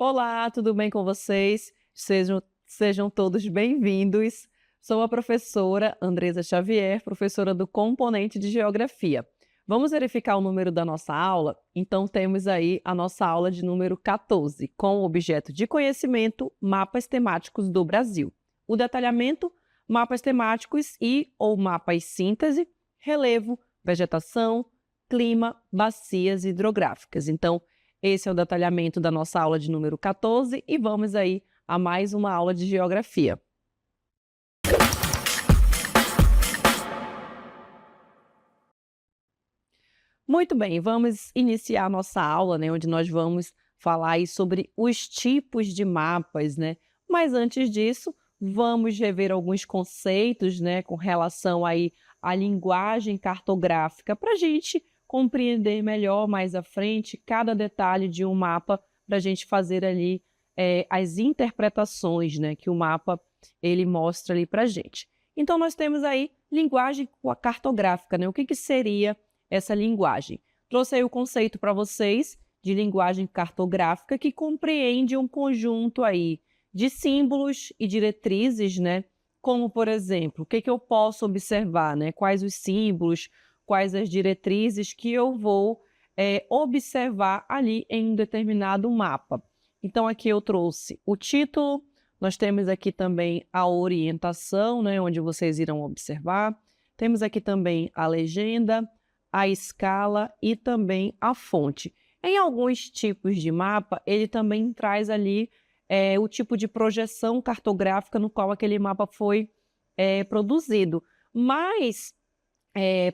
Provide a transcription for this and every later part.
Olá, tudo bem com vocês? Sejam todos bem-vindos. Sou a professora Andresa Xavier, professora do componente de Geografia. Vamos verificar o número da nossa aula? Então, temos aí a nossa aula de número 14, com o objeto de conhecimento, mapas temáticos do Brasil. O detalhamento, mapas temáticos ou mapas síntese, relevo, vegetação, clima, bacias hidrográficas. Então, esse é o detalhamento da nossa aula de número 14 e vamos aí a mais uma aula de geografia. Muito bem, vamos iniciar a nossa aula, né, onde nós vamos falar aí sobre os tipos de mapas, né? Mas antes disso, vamos rever alguns conceitos, né, com relação aí à linguagem cartográfica, para a gente compreender melhor mais à frente cada detalhe de um mapa, para a gente fazer ali as interpretações, né, que o mapa ele mostra ali para a gente. Então, nós temos aí linguagem cartográfica, né? O que seria essa linguagem? Trouxe aí o conceito para vocês de linguagem cartográfica, que compreende um conjunto aí de símbolos e diretrizes, né? Como, por exemplo, o que eu posso observar, né? Quais os símbolos, quais as diretrizes que eu vou observar ali em um determinado mapa. Então, aqui eu trouxe o título, nós temos aqui também a orientação, né? Onde vocês irão observar. Temos aqui também a legenda, a escala e também a fonte. Em alguns tipos de mapa, ele também traz ali o tipo de projeção cartográfica no qual aquele mapa foi produzido. Mas,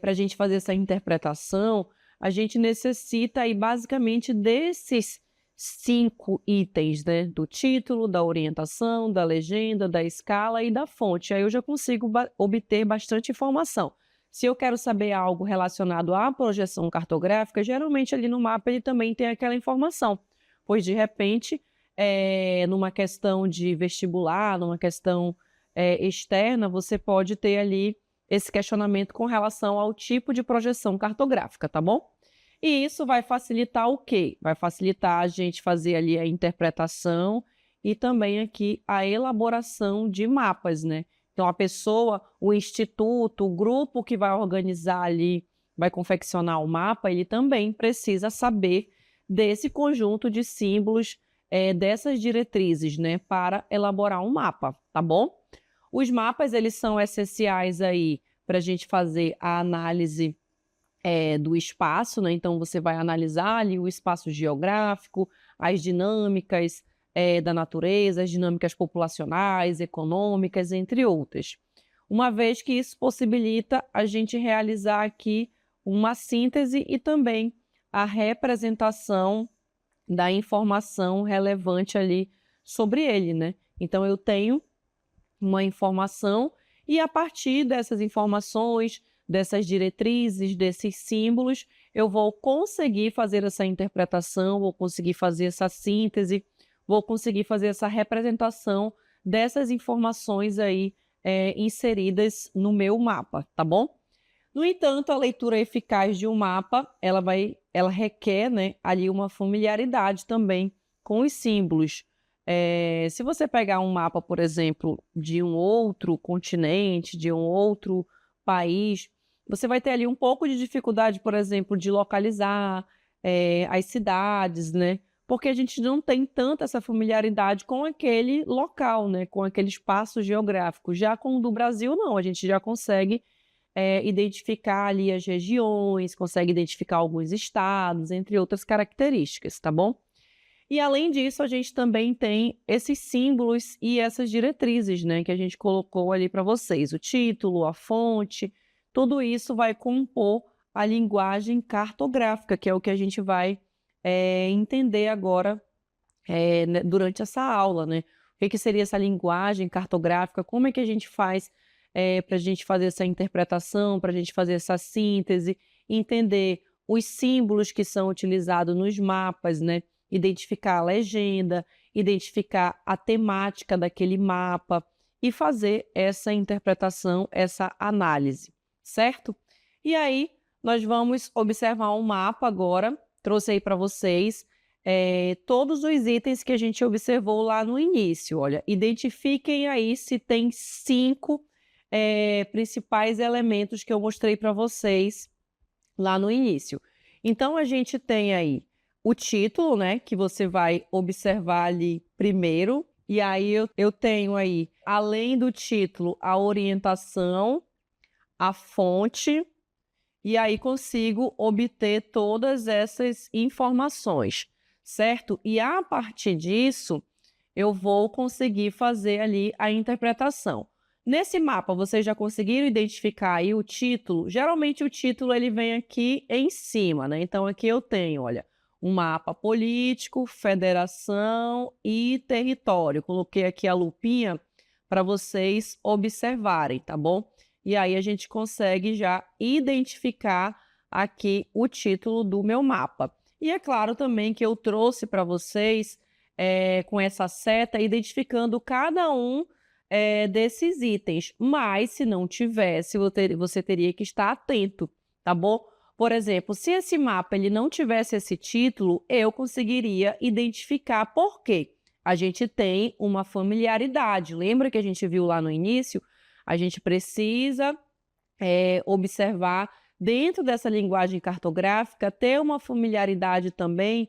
para a gente fazer essa interpretação, a gente necessita aí basicamente desses 5 itens, né? Do título, da orientação, da legenda, da escala e da fonte. Aí eu já consigo obter bastante informação. Se eu quero saber algo relacionado à projeção cartográfica, geralmente ali no mapa ele também tem aquela informação, pois de repente, numa questão de vestibular, numa questão externa, você pode ter ali esse questionamento com relação ao tipo de projeção cartográfica, tá bom? E isso vai facilitar o quê? Vai facilitar a gente fazer ali a interpretação e também aqui a elaboração de mapas, né? Então, a pessoa, o instituto, o grupo que vai organizar ali, vai confeccionar o mapa, ele também precisa saber desse conjunto de símbolos, dessas diretrizes, né, para elaborar um mapa, tá bom? Os mapas, eles são essenciais aí para a gente fazer a análise do espaço, né? Então, você vai analisar ali o espaço geográfico, as dinâmicas da natureza, as dinâmicas populacionais, econômicas, entre outras. Uma vez que isso possibilita a gente realizar aqui uma síntese e também a representação da informação relevante ali sobre ele, né? Então, eu tenho uma informação e a partir dessas informações, dessas diretrizes, desses símbolos, eu vou conseguir fazer essa interpretação, vou conseguir fazer essa síntese, vou conseguir fazer essa representação dessas informações aí inseridas no meu mapa, tá bom? No entanto, a leitura eficaz de um mapa, ela requer, né, ali uma familiaridade também com os símbolos. Se você pegar um mapa, por exemplo, de um outro continente, de um outro país, você vai ter ali um pouco de dificuldade, por exemplo, de localizar as cidades, né? Porque a gente não tem tanta essa familiaridade com aquele local, né? Com aquele espaço geográfico. Já com o do Brasil, não, a gente já consegue identificar ali as regiões, consegue identificar alguns estados, entre outras características, tá bom? E além disso, a gente também tem esses símbolos e essas diretrizes, né, que a gente colocou ali para vocês, o título, a fonte, tudo isso vai compor a linguagem cartográfica, que é o que a gente vai entender agora né, durante essa aula, né? O que seria essa linguagem cartográfica, como é que a gente faz para a gente fazer essa interpretação, para a gente fazer essa síntese, entender os símbolos que são utilizados nos mapas, né? Identificar a legenda, identificar a temática daquele mapa e fazer essa interpretação, essa análise, certo? E aí, nós vamos observar um mapa agora, trouxe aí para vocês todos os itens que a gente observou lá no início. Olha, identifiquem aí se tem 5 principais elementos que eu mostrei para vocês lá no início. Então, a gente tem aí o título, né, que você vai observar ali primeiro, e aí eu tenho aí, além do título, a orientação, a fonte, e aí consigo obter todas essas informações, certo? E a partir disso, eu vou conseguir fazer ali a interpretação. Nesse mapa, vocês já conseguiram identificar aí o título? Geralmente o título ele vem aqui em cima, né? Então aqui eu tenho, olha, um mapa político, federação e território. Coloquei aqui a lupinha para vocês observarem, tá bom? E aí a gente consegue já identificar aqui o título do meu mapa. E é claro também que eu trouxe para vocês com essa seta, identificando cada um desses itens. Mas, se não tivesse, você teria que estar atento, tá bom? Por exemplo, se esse mapa ele não tivesse esse título, eu conseguiria identificar por quê. A gente tem uma familiaridade. Lembra que a gente viu lá no início? A gente precisa observar, dentro dessa linguagem cartográfica, ter uma familiaridade também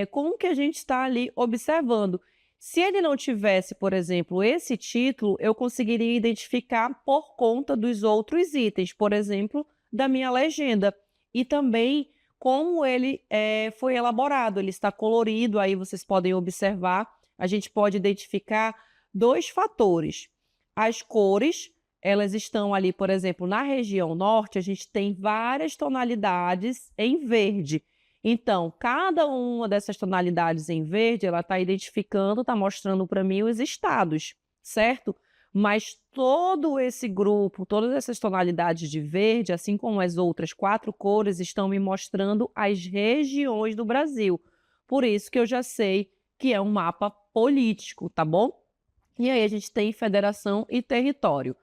com o que a gente está ali observando. Se ele não tivesse, por exemplo, esse título, eu conseguiria identificar por conta dos outros itens, por exemplo, da minha legenda. E também como ele foi elaborado, ele está colorido, aí vocês podem observar, a gente pode identificar 2 fatores. As cores, elas estão ali, por exemplo, na região norte, a gente tem várias tonalidades em verde. Então, cada uma dessas tonalidades em verde, ela está identificando, está mostrando para mim os estados, certo? Mas todo esse grupo, todas essas tonalidades de verde, assim como as outras 4 cores, estão me mostrando as regiões do Brasil. Por isso que eu já sei que é um mapa político, tá bom? E aí a gente tem federação e território.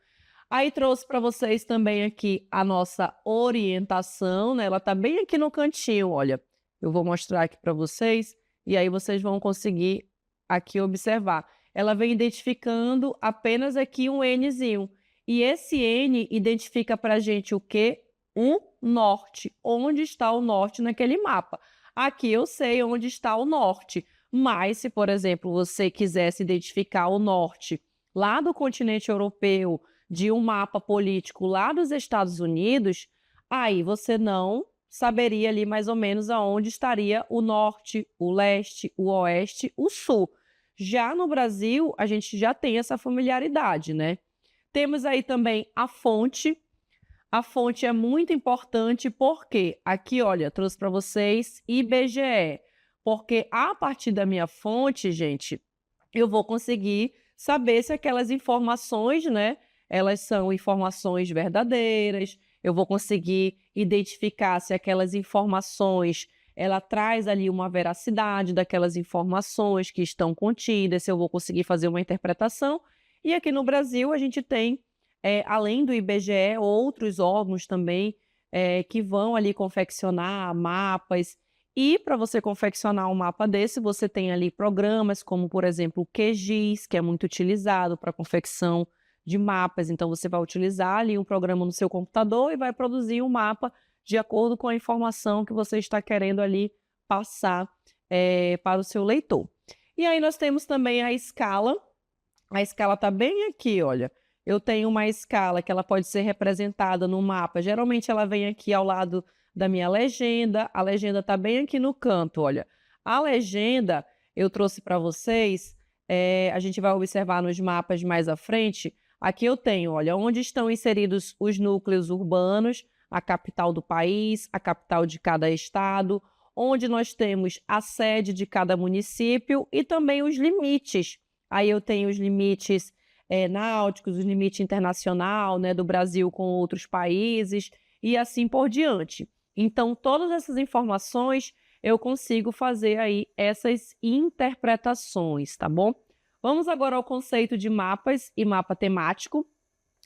Aí trouxe para vocês também aqui a nossa orientação, né? Ela está bem aqui no cantinho, olha. Eu vou mostrar aqui para vocês e aí vocês vão conseguir aqui observar. Ela vem identificando apenas aqui um Nzinho. E esse N identifica para a gente o quê? O norte. Onde está o norte naquele mapa? Aqui eu sei onde está o norte. Mas se, por exemplo, você quisesse identificar o norte lá do continente europeu, de um mapa político lá dos Estados Unidos, aí você não saberia ali mais ou menos aonde estaria o norte, o leste, o oeste, o sul. Já no Brasil, a gente já tem essa familiaridade, né? Temos aí também a fonte. A fonte é muito importante porque aqui, olha, trouxe para vocês IBGE. Porque a partir da minha fonte, gente, eu vou conseguir saber se aquelas informações, né, elas são informações verdadeiras, eu vou conseguir identificar se aquelas informações, ela traz ali uma veracidade daquelas informações que estão contidas, se eu vou conseguir fazer uma interpretação. E aqui no Brasil a gente tem, além do IBGE, outros órgãos também que vão ali confeccionar mapas. E para você confeccionar um mapa desse, você tem ali programas como, por exemplo, o QGIS, que é muito utilizado para confecção de mapas. Então, você vai utilizar ali um programa no seu computador e vai produzir um mapa de acordo com a informação que você está querendo ali passar para o seu leitor. E aí nós temos também a escala. A escala está bem aqui, olha. Eu tenho uma escala que ela pode ser representada no mapa. Geralmente ela vem aqui ao lado da minha legenda. A legenda está bem aqui no canto, olha. A legenda eu trouxe para vocês, a gente vai observar nos mapas mais à frente. Aqui eu tenho, olha, onde estão inseridos os núcleos urbanos, a capital do país, a capital de cada estado, onde nós temos a sede de cada município e também os limites. Aí eu tenho os limites náuticos, o limite internacional, né, do Brasil com outros países e assim por diante. Então, todas essas informações eu consigo fazer aí essas interpretações, tá bom? Vamos agora ao conceito de mapas e mapa temático.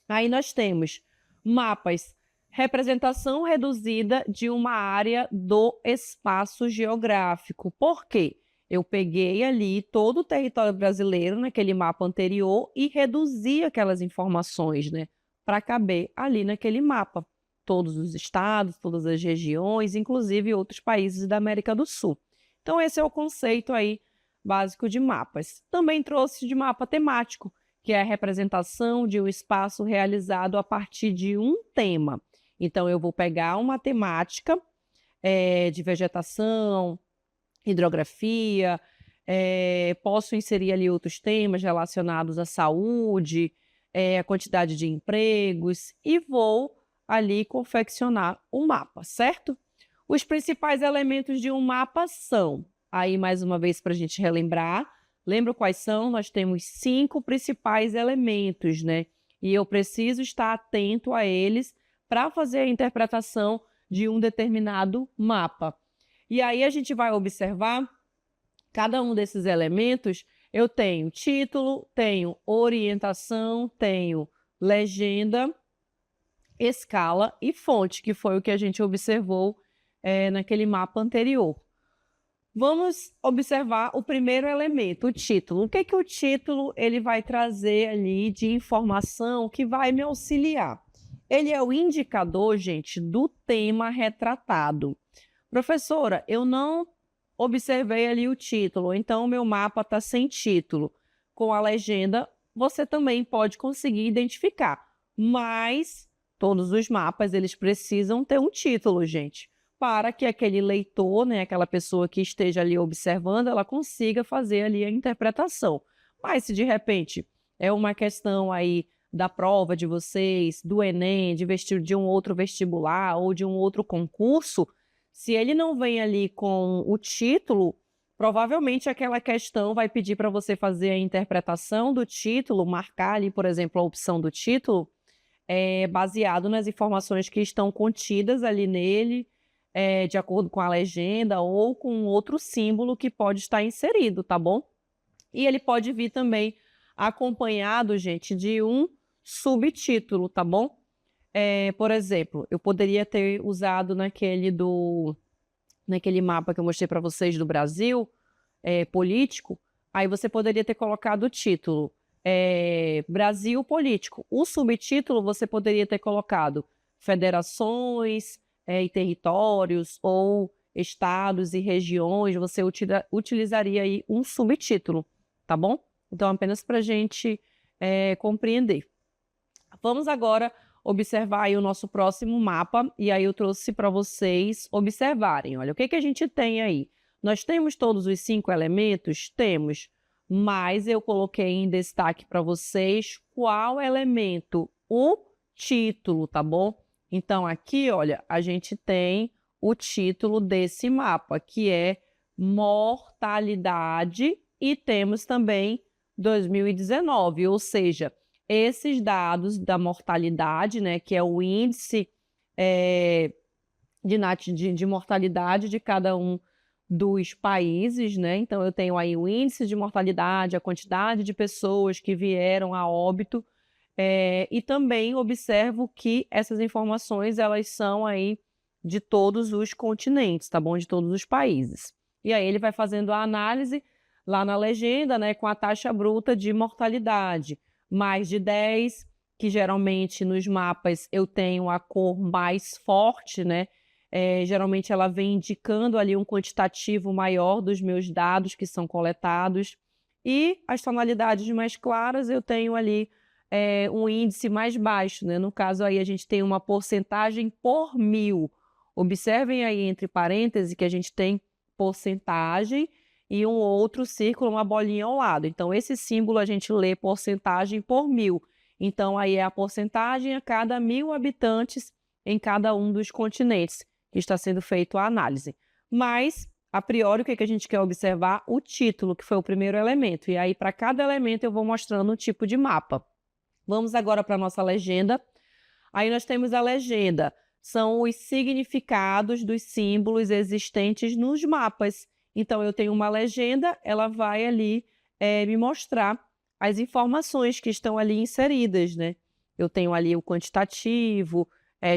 Aí nós temos mapas Representação reduzida de uma área do espaço geográfico. Por quê? Eu peguei ali todo o território brasileiro naquele mapa anterior e reduzi aquelas informações, né, para caber ali naquele mapa. Todos os estados, todas as regiões, inclusive outros países da América do Sul. Então, esse é o conceito aí básico de mapas. Também trouxe de mapa temático, que é a representação de um espaço realizado a partir de um tema. Então, eu vou pegar uma temática de vegetação, hidrografia, posso inserir ali outros temas relacionados à saúde, a quantidade de empregos, e vou ali confeccionar o mapa, certo? Os principais elementos de um mapa são, aí mais uma vez para a gente relembrar, lembra quais são? Nós temos 5 principais elementos, né? E eu preciso estar atento a eles para fazer a interpretação de um determinado mapa. E aí a gente vai observar cada um desses elementos. Eu tenho título, tenho orientação, tenho legenda, escala e fonte, que foi o que a gente observou naquele mapa anterior. Vamos observar o primeiro elemento, o título. O que que o título ele vai trazer ali de informação que vai me auxiliar? Ele é o indicador, gente, do tema retratado. Professora, eu não observei ali o título, então o meu mapa está sem título. Com a legenda, você também pode conseguir identificar, mas todos os mapas eles precisam ter um título, gente, para que aquele leitor, né, aquela pessoa que esteja ali observando, ela consiga fazer ali a interpretação. Mas se de repente é uma questão aí da prova de vocês, do Enem, de um outro vestibular ou de um outro concurso, se ele não vem ali com o título, provavelmente aquela questão vai pedir para você fazer a interpretação do título, marcar ali, por exemplo, a opção do título, baseado nas informações que estão contidas ali nele, de acordo com a legenda ou com outro símbolo que pode estar inserido, tá bom? E ele pode vir também acompanhado, gente, de um subtítulo, tá bom? Por exemplo, eu poderia ter usado naquele mapa que eu mostrei para vocês do Brasil, político, aí você poderia ter colocado o título, Brasil político. O subtítulo você poderia ter colocado federações e territórios ou estados e regiões, você utilizaria aí um subtítulo, tá bom? Então, apenas para a gente compreender. Vamos agora observar aí o nosso próximo mapa, e aí eu trouxe para vocês observarem. Olha, o que que a gente tem aí? Nós temos todos os 5 elementos? Temos, mas eu coloquei em destaque para vocês qual elemento? O título, tá bom? Então, aqui, olha, a gente tem o título desse mapa, que é Mortalidade, e temos também 2019, ou seja, esses dados da mortalidade, né, que é o índice de mortalidade de cada um dos países, né? Então, eu tenho aí o índice de mortalidade, a quantidade de pessoas que vieram a óbito, e também observo que essas informações, elas são aí de todos os continentes, tá bom? De todos os países. E aí ele vai fazendo a análise lá na legenda, né, com a taxa bruta de mortalidade. Mais de 10, que geralmente nos mapas eu tenho a cor mais forte, né? Geralmente ela vem indicando ali um quantitativo maior dos meus dados que são coletados. E as tonalidades mais claras eu tenho ali um índice mais baixo, né? No caso aí a gente tem uma porcentagem por 1000. Observem aí entre parênteses que a gente tem porcentagem e um outro círculo, uma bolinha ao lado. Então, esse símbolo a gente lê porcentagem por 1000. Então, aí é a porcentagem a cada 1000 habitantes em cada um dos continentes que está sendo feita a análise. Mas, a priori, o que a gente quer observar? O título, que foi o primeiro elemento. E aí, para cada elemento, eu vou mostrando um tipo de mapa. Vamos agora para a nossa legenda. Aí nós temos a legenda. São os significados dos símbolos existentes nos mapas. Então, eu tenho uma legenda, ela vai ali me mostrar as informações que estão ali inseridas, né? Eu tenho ali o quantitativo,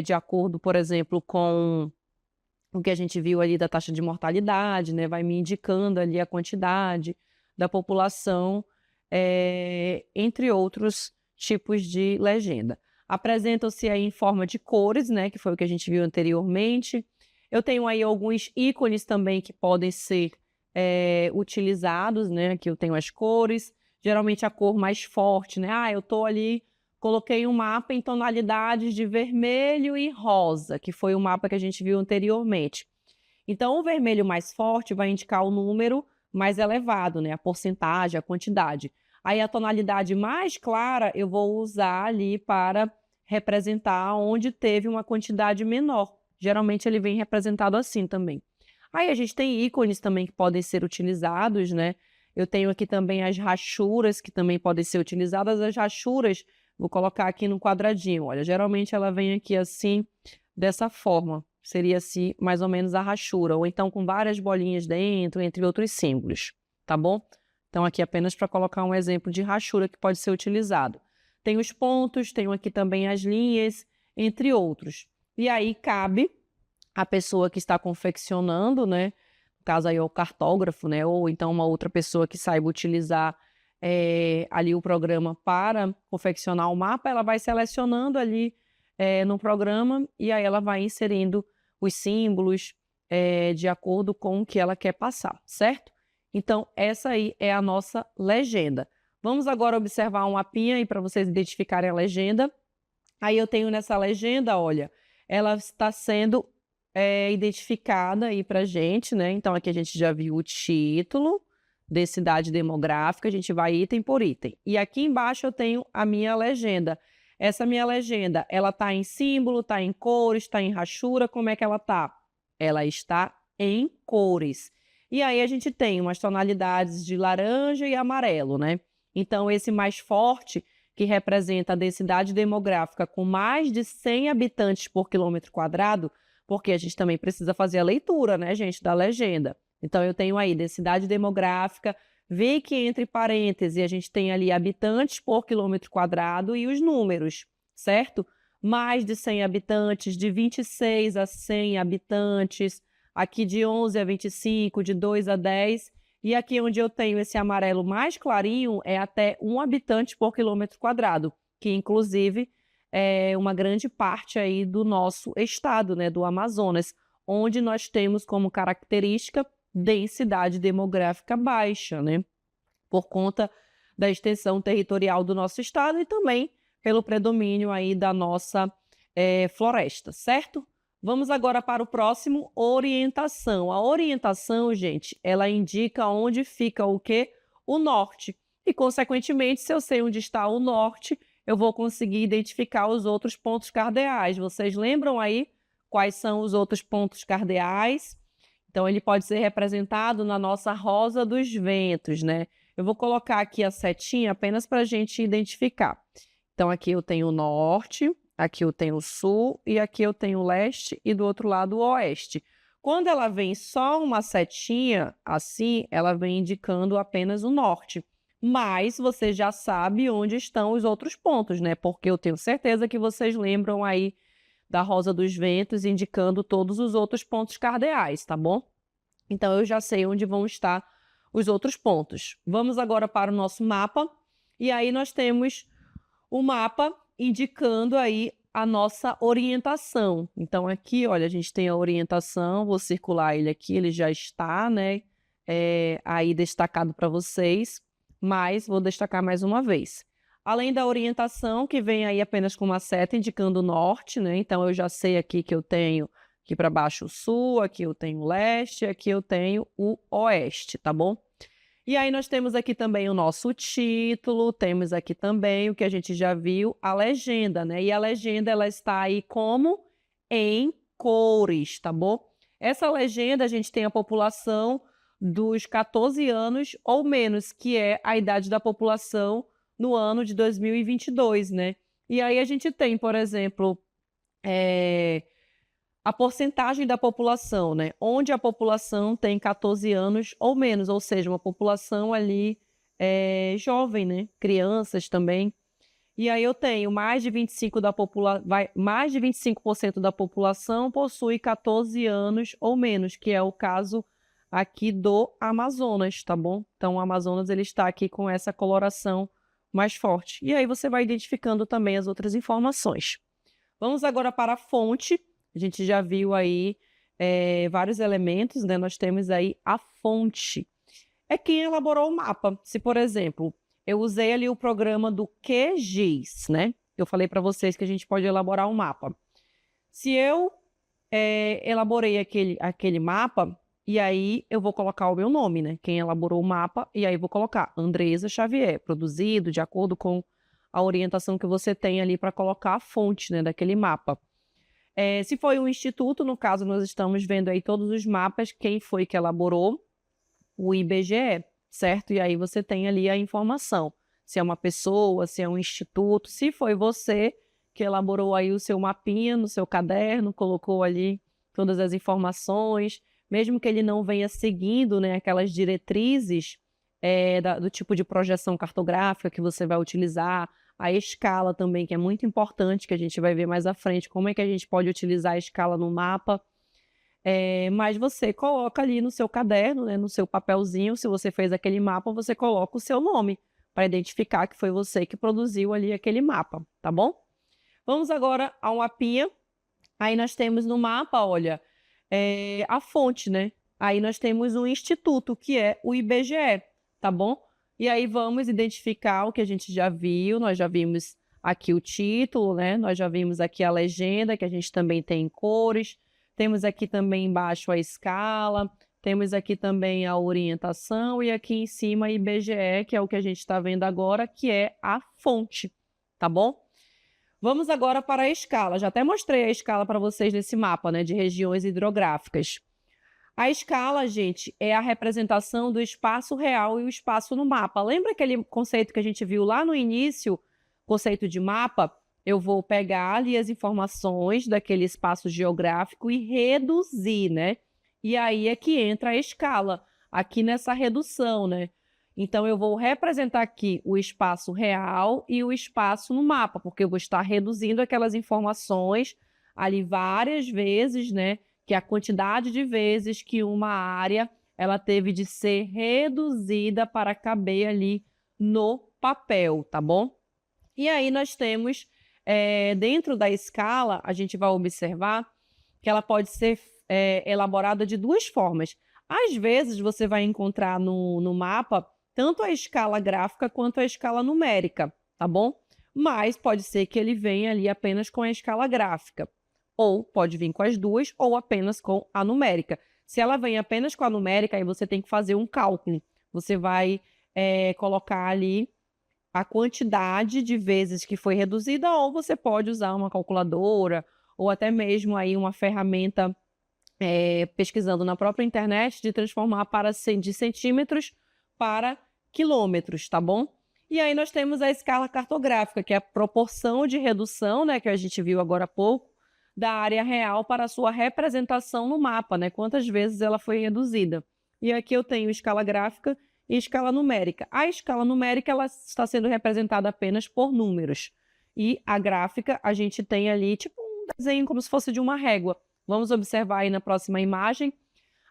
de acordo, por exemplo, com o que a gente viu ali da taxa de mortalidade, né, vai me indicando ali a quantidade da população, entre outros tipos de legenda. Apresentam-se aí em forma de cores, né, que foi o que a gente viu anteriormente. Eu tenho aí alguns ícones também que podem ser utilizados, né, aqui eu tenho as cores, geralmente a cor mais forte, né, eu estou ali, coloquei um mapa em tonalidades de vermelho e rosa, que foi o mapa que a gente viu anteriormente. Então, o vermelho mais forte vai indicar o número mais elevado, né? A porcentagem, a quantidade. Aí, a tonalidade mais clara eu vou usar ali para representar onde teve uma quantidade menor. Geralmente, ele vem representado assim também. Aí, a gente tem ícones também que podem ser utilizados, né? Eu tenho aqui também as rachuras que também podem ser utilizadas. As rachuras, vou colocar aqui no quadradinho. Olha, geralmente ela vem aqui assim, dessa forma. Seria assim, mais ou menos a rachura, ou então com várias bolinhas dentro, entre outros símbolos, tá bom? Então, aqui apenas para colocar um exemplo de rachura que pode ser utilizado. Tem os pontos, tenho aqui também as linhas, entre outros. E aí cabe a pessoa que está confeccionando, né? No caso aí é o cartógrafo, né? Ou então uma outra pessoa que saiba utilizar ali o programa para confeccionar o mapa, ela vai selecionando ali no programa e aí ela vai inserindo os símbolos de acordo com o que ela quer passar, certo? Então, essa aí é a nossa legenda. Vamos agora observar um mapinha aí para vocês identificarem a legenda. Aí eu tenho nessa legenda, olha, ela está sendo identificada aí para gente, né? Então, aqui a gente já viu o título, densidade demográfica, a gente vai item por item. E aqui embaixo eu tenho a minha legenda. Essa minha legenda, ela está em símbolo, está em cores, está em rachura, como é que ela está? Ela está em cores. E aí a gente tem umas tonalidades de laranja e amarelo, né? Então, esse mais forte, que representa a densidade demográfica com mais de 100 habitantes por quilômetro quadrado, porque a gente também precisa fazer a leitura, né, gente, da legenda. Então, eu tenho aí densidade demográfica, vê que entre parênteses a gente tem ali habitantes por quilômetro quadrado e os números, certo? Mais de 100 habitantes, de 26 a 100 habitantes, aqui de 11 a 25, de 2 a 10, e aqui onde eu tenho esse amarelo mais clarinho é até 1 habitante por quilômetro quadrado, que inclusive é uma grande parte aí do nosso estado, né, do Amazonas, onde nós temos como característica densidade demográfica baixa, né, por conta da extensão territorial do nosso estado e também pelo predomínio aí da nossa floresta, certo? Vamos agora para o próximo, orientação. A orientação, gente, ela indica onde fica o quê? O norte. E, consequentemente, se eu sei onde está o norte, eu vou conseguir identificar os outros pontos cardeais. Vocês lembram aí quais são os outros pontos cardeais? Então, ele pode ser representado na nossa rosa dos ventos, né? Eu vou colocar aqui a setinha apenas para a gente identificar. Então, aqui eu tenho o norte, aqui eu tenho o sul e aqui eu tenho o leste e do outro lado o oeste. Quando ela vem só uma setinha assim, ela vem indicando apenas o norte. Mas você já sabe onde estão os outros pontos, né? Porque eu tenho certeza que vocês lembram aí da rosa dos ventos indicando todos os outros pontos cardeais, tá bom? Então, eu já sei onde vão estar os outros pontos. Vamos agora para o nosso mapa. E aí nós temos o mapa indicando aí a nossa orientação. Então, aqui, olha, a gente tem a orientação, vou circular ele aqui, ele já está, né, aí destacado para vocês, mas vou destacar mais uma vez. Além da orientação, que vem aí apenas com uma seta indicando o norte, né, então eu já sei aqui que eu tenho aqui para baixo o sul, aqui eu tenho o leste, aqui eu tenho o oeste, tá bom? E aí nós temos aqui também o nosso título, temos aqui também o que a gente já viu, a legenda, né? E a legenda, ela está aí como? Em cores, tá bom? Essa legenda, a gente tem a população dos 14 anos ou menos, que é a idade da população no ano de 2022, né? E aí a gente tem, por exemplo, a porcentagem da população, né? Onde a população tem 14 anos ou menos, ou seja, uma população ali jovem, né? Crianças também. E aí eu tenho mais de 25 da mais de 25% da população possui 14 anos ou menos, que é o caso aqui do Amazonas, tá bom? Então o Amazonas ele está aqui com essa coloração mais forte. E aí você vai identificando também as outras informações. Vamos agora para a fonte. A gente já viu aí vários elementos, né? Nós temos aí a fonte. É quem elaborou o mapa. Se, por exemplo, eu usei ali o programa do QGIS, né? Eu falei para vocês que a gente pode elaborar um mapa. Se eu elaborei aquele mapa, e aí eu vou colocar o meu nome, né? Quem elaborou o mapa, e aí vou colocar Andresa Xavier, produzido de acordo com a orientação que você tem ali para colocar a fonte, né, daquele mapa. Se foi um instituto, no caso, nós estamos vendo aí todos os mapas, quem foi que elaborou, o IBGE, certo? E aí você tem ali a informação, se é uma pessoa, se é um instituto, se foi você que elaborou aí o seu mapinha no seu caderno, colocou ali todas as informações, mesmo que ele não venha seguindo, né, aquelas diretrizes do tipo de projeção cartográfica que você vai utilizar, a escala também, que é muito importante, que a gente vai ver mais à frente, como é que a gente pode utilizar a escala no mapa. Mas você coloca ali no seu caderno, né, no seu papelzinho, se você fez aquele mapa, você coloca o seu nome, para identificar que foi você que produziu ali aquele mapa, tá bom? Vamos agora ao mapinha. Aí nós temos no mapa, olha, a fonte, né? Aí nós temos um instituto, que é o IBGE, tá bom? E aí vamos identificar o que a gente já viu, nós já vimos aqui o título, né? Nós já vimos aqui a legenda, que a gente também tem em cores, temos aqui também embaixo a escala, temos aqui também a orientação e aqui em cima a IBGE, que é o que a gente está vendo agora, que é a fonte, tá bom? Vamos agora para a escala. Já até mostrei a escala para vocês nesse mapa, né, de regiões hidrográficas. A escala, gente, é a representação do espaço real e o espaço no mapa. Lembra aquele conceito que a gente viu lá no início, conceito de mapa? Eu vou pegar ali as informações daquele espaço geográfico e reduzir, né? E aí é que entra a escala, aqui nessa redução, né? Então, eu vou representar aqui o espaço real e o espaço no mapa, porque eu vou estar reduzindo aquelas informações ali várias vezes, né? Que é a quantidade de vezes que uma área ela teve de ser reduzida para caber ali no papel, tá bom? E aí nós temos, dentro da escala, a gente vai observar que ela pode ser elaborada de duas formas. Às vezes, você vai encontrar no mapa tanto a escala gráfica quanto a escala numérica, tá bom? Mas pode ser que ele venha ali apenas com a escala gráfica, ou pode vir com as duas, ou apenas com a numérica. Se ela vem apenas com a numérica, aí você tem que fazer um cálculo. Você vai colocar ali a quantidade de vezes que foi reduzida, ou você pode usar uma calculadora, ou até mesmo aí uma ferramenta pesquisando na própria internet, de transformar de centímetros para quilômetros, tá bom? E aí nós temos a escala cartográfica, que é a proporção de redução, né, que a gente viu agora há pouco, da área real para a sua representação no mapa, né? Quantas vezes ela foi reduzida. E aqui eu tenho escala gráfica e escala numérica. A escala numérica ela está sendo representada apenas por números. E a gráfica a gente tem ali tipo um desenho como se fosse de uma régua. Vamos observar aí na próxima imagem.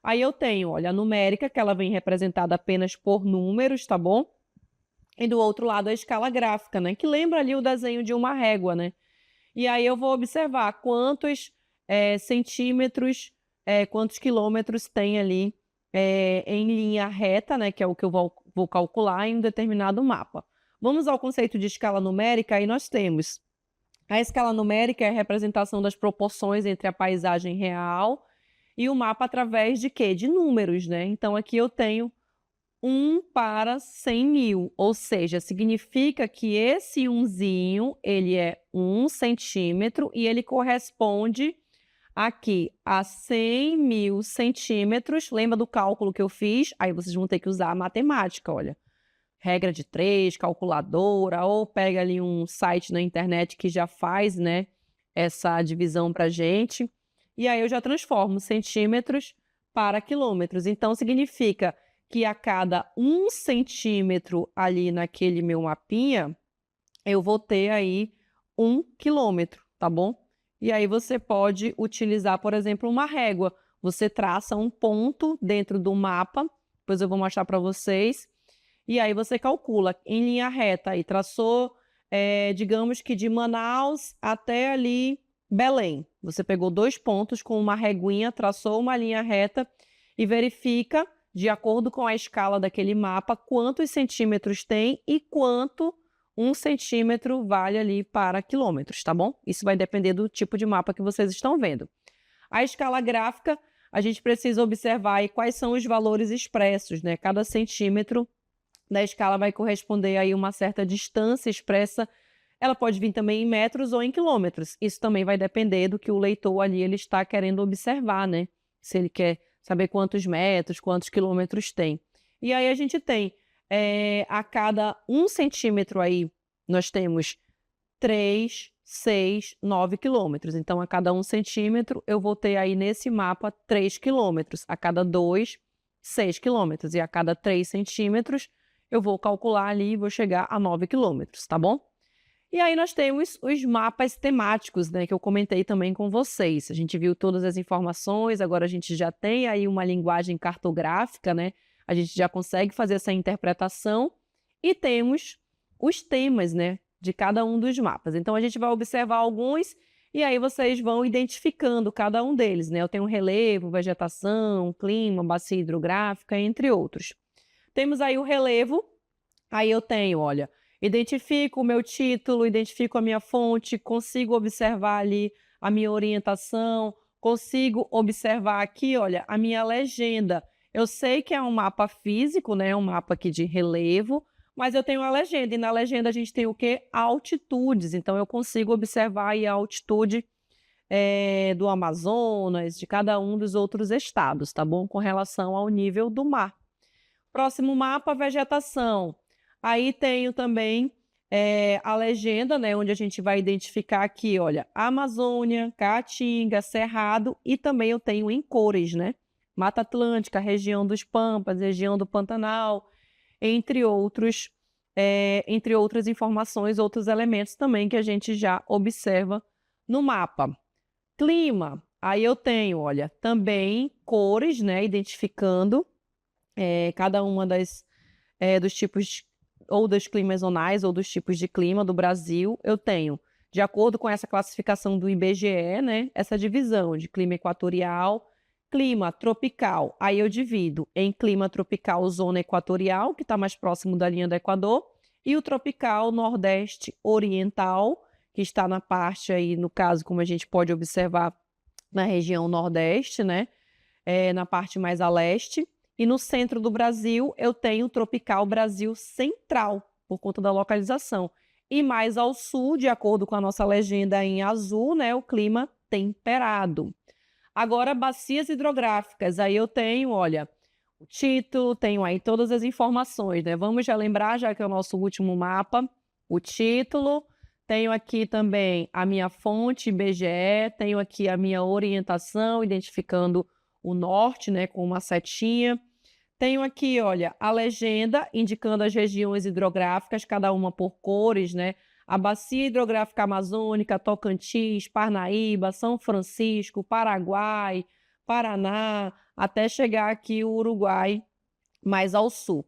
Aí eu tenho, olha, a numérica, que ela vem representada apenas por números, tá bom? E do outro lado a escala gráfica, né? Que lembra ali o desenho de uma régua, né? E aí eu vou observar quantos centímetros, quantos quilômetros tem ali em linha reta, né? Que é o que eu vou calcular em um determinado mapa. Vamos ao conceito de escala numérica, aí nós temos a escala numérica é a representação das proporções entre a paisagem real e o mapa através de quê? De números, né? Então, aqui eu tenho 1 para 100 mil, ou seja, significa que esse unzinho, ele é 1 centímetro e ele corresponde aqui a 100 mil centímetros. Lembra do cálculo que eu fiz? Aí vocês vão ter que usar a matemática, olha. Regra de 3, calculadora, ou pega ali um site na internet que já faz, né, essa divisão para gente. E aí eu já transformo centímetros para quilômetros. Então, significa que a cada 1 centímetro ali naquele meu mapinha, eu vou ter aí 1 quilômetro, tá bom? E aí você pode utilizar, por exemplo, uma régua. Você traça um ponto dentro do mapa, depois eu vou mostrar para vocês, e aí você calcula em linha reta aí, traçou, digamos que de Manaus até ali Belém. Você pegou 2 pontos com uma reguinha, traçou uma linha reta e verifica, de acordo com a escala daquele mapa, quantos centímetros tem e quanto 1 centímetro vale ali para quilômetros, tá bom? Isso vai depender do tipo de mapa que vocês estão vendo. A escala gráfica, a gente precisa observar aí quais são os valores expressos, né? Cada centímetro da escala vai corresponder aí uma certa distância expressa. Ela pode vir também em metros ou em quilômetros. Isso também vai depender do que o leitor ali ele está querendo observar, né? Se ele quer saber quantos metros, quantos quilômetros tem. E aí a gente tem, a cada 1 centímetro aí, nós temos 3, 6, 9 quilômetros. Então, a cada 1 centímetro, eu vou ter aí nesse mapa 3 quilômetros. A cada 2, 6 quilômetros. E a cada 3 centímetros, eu vou calcular ali e vou chegar a 9 quilômetros, tá bom? E aí nós temos os mapas temáticos, né, que eu comentei também com vocês. A gente viu todas as informações, agora a gente já tem aí uma linguagem cartográfica, né? A gente já consegue fazer essa interpretação e temos os temas, né, de cada um dos mapas. Então a gente vai observar alguns e aí vocês vão identificando cada um deles, né? Eu tenho relevo, vegetação, clima, bacia hidrográfica, entre outros. Temos aí o relevo, aí eu tenho, olha, identifico o meu título, identifico a minha fonte, consigo observar ali a minha orientação, consigo observar aqui, olha, a minha legenda. Eu sei que é um mapa físico, né, um mapa aqui de relevo, mas eu tenho a legenda, e na legenda a gente tem o quê? Altitudes, então eu consigo observar aí a altitude do Amazonas, de cada um dos outros estados, tá bom? Com relação ao nível do mar. Próximo mapa, vegetação. Aí tenho também a legenda, né, onde a gente vai identificar aqui, olha, Amazônia, Caatinga, Cerrado, e também eu tenho em cores, né? Mata Atlântica, região dos Pampas, região do Pantanal, entre outros, entre outras informações, outros elementos também que a gente já observa no mapa. Clima, aí eu tenho, olha, também cores, né, identificando cada uma dos tipos ou dos climas zonais ou dos tipos de clima do Brasil. Eu tenho, de acordo com essa classificação do IBGE, né, essa divisão de clima equatorial, clima tropical. Aí eu divido em clima tropical zona equatorial, que está mais próximo da linha do Equador, e o tropical nordeste oriental, que está na parte aí, no caso, como a gente pode observar, na região nordeste, né, na parte mais a leste. E no centro do Brasil, eu tenho o tropical Brasil Central, por conta da localização. E mais ao sul, de acordo com a nossa legenda em azul, né, o clima temperado. Agora, bacias hidrográficas, aí eu tenho, olha, o título, tenho aí todas as informações, né? Vamos já lembrar, já que é o nosso último mapa, o título, tenho aqui também a minha fonte IBGE, tenho aqui a minha orientação, identificando o norte, né, com uma setinha. Tenho aqui, olha, a legenda indicando as regiões hidrográficas, cada uma por cores, né? A Bacia Hidrográfica Amazônica, Tocantins, Parnaíba, São Francisco, Paraguai, Paraná, até chegar aqui o Uruguai, mais ao sul,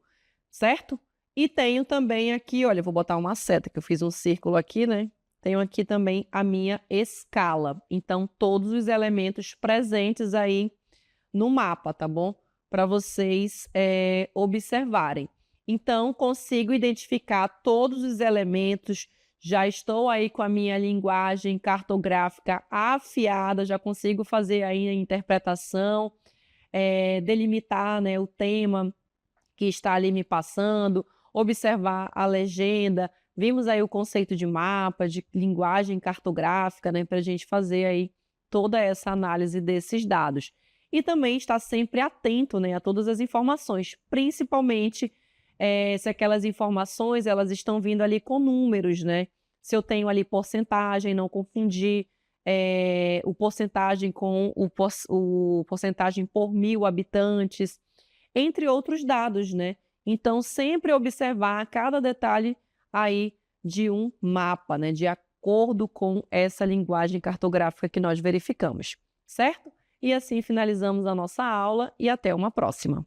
certo? E tenho também aqui, olha, vou botar uma seta, que eu fiz um círculo aqui, né? Tenho aqui também a minha escala. Então, todos os elementos presentes aí no mapa, tá bom? Para vocês observarem. Então, consigo identificar todos os elementos, já estou aí com a minha linguagem cartográfica afiada, já consigo fazer aí a interpretação, delimitar, né, o tema que está ali me passando, observar a legenda. Vimos aí o conceito de mapa, de linguagem cartográfica, né, para a gente fazer aí toda essa análise desses dados. E também estar sempre atento, né, a todas as informações, principalmente se aquelas informações elas estão vindo ali com números, né? Se eu tenho ali porcentagem, não confundir o porcentagem com o porcentagem por 1.000 habitantes, entre outros dados, né? Então, sempre observar cada detalhe aí de um mapa, né, de acordo com essa linguagem cartográfica que nós verificamos, certo? E assim finalizamos a nossa aula e até uma próxima.